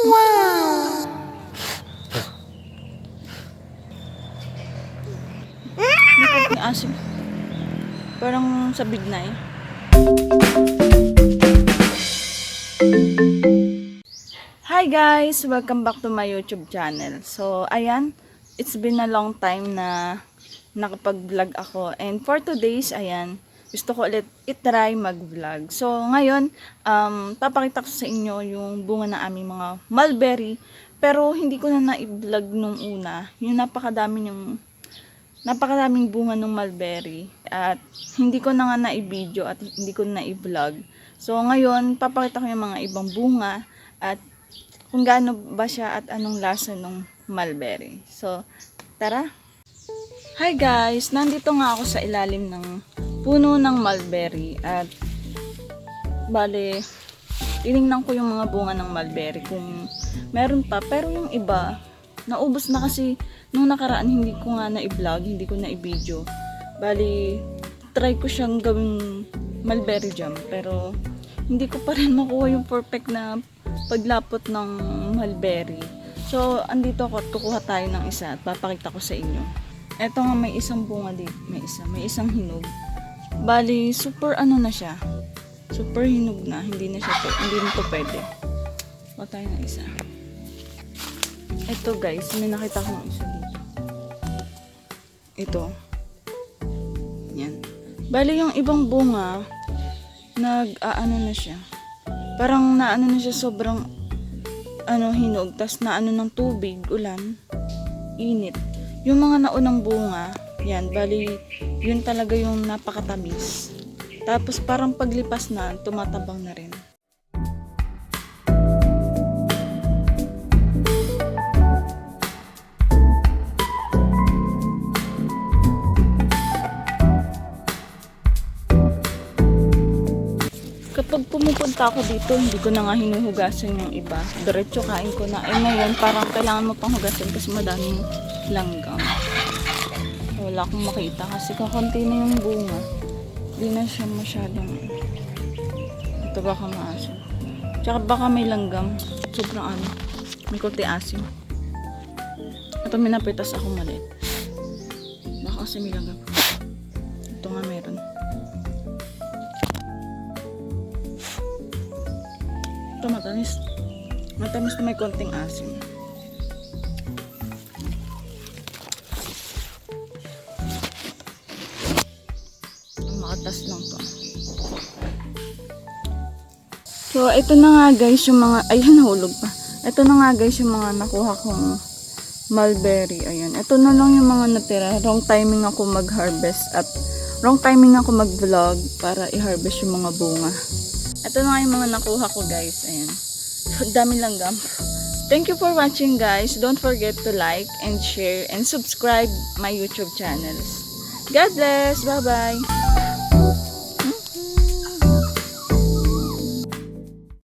Wow! May asim. Parang sabid na eh. Hi guys! Welcome back to my YouTube channel. So, ayan. It's been a long time na nakapag-vlog ako. And for today's, ayan, gusto ko ulit itry mag-vlog. So, ngayon, papakita ko sa inyo yung bunga ng aming mga mulberry. Pero, hindi ko na na-vlog nung una. Yung napakadaming bunga ng mulberry. At, hindi ko na nga na-video at hindi ko na i-vlog. So, ngayon, papakita ko yung mga ibang bunga at kung gaano ba siya at anong lasa ng mulberry. So, tara! Hi guys! Nandito nga ako sa ilalim ng puno ng mulberry at bale, tinignan ko yung mga bunga ng mulberry kung meron pa. Pero yung iba, naubos na kasi nung nakaraan hindi ko nga na-vlog, hindi ko na-video. Bale, try ko siyang gawing mulberry jam pero hindi ko pa rin makuha yung perfect na paglapot ng mulberry. So, andito ako at kukuha tayo ng isa at papakita ko sa inyo. Eto nga may isang bunga dito, may isang hinog. Bali, super ano na siya. Super hinog na, hindi na to pwede. Kuha tayo ng isa. Eto guys, may nakita akong isa dito. Ito. Yan. Bali, yung ibang bunga nag-aano na siya. Parang naano na siya sobrang hinog, tas naano ng tubig, ulan, init. Yung mga naunang bunga, yan, bali, yun talaga yung napakatamis. Tapos parang paglipas na, tumatabang na rin. Kapag pumupunta ako dito, hindi ko na nga hinuhugasan yung iba. Diretso kain ko na. Eh ngayon, parang kailangan mo pang hugasan kasi madaming langgam. Wala akong makita kasi kakunti na yung bunga. Hindi na siya masyadong... Ito baka maasim. Tsaka baka may langgam. Sobrang may kunti asim. Ito may napitas ako maliit. Baka kasi may langgam. Ito nga meron. Ito matamis. Matamis na may konting asim. Makatas lang to. So, ito na nga guys yung mga, ayun nahulog pa. Ito na nga guys yung mga nakuha kong mulberry. Ayan. Ito na lang yung mga natira. Wrong timing ako mag-harvest at wrong timing ako mag-vlog para i-harvest yung mga bunga. Ito na nga yung mga nakuha ko guys. Ayan. So, dami langgam. Thank you for watching guys. Don't forget to like and share and subscribe my YouTube channels. God bless. Bye-bye.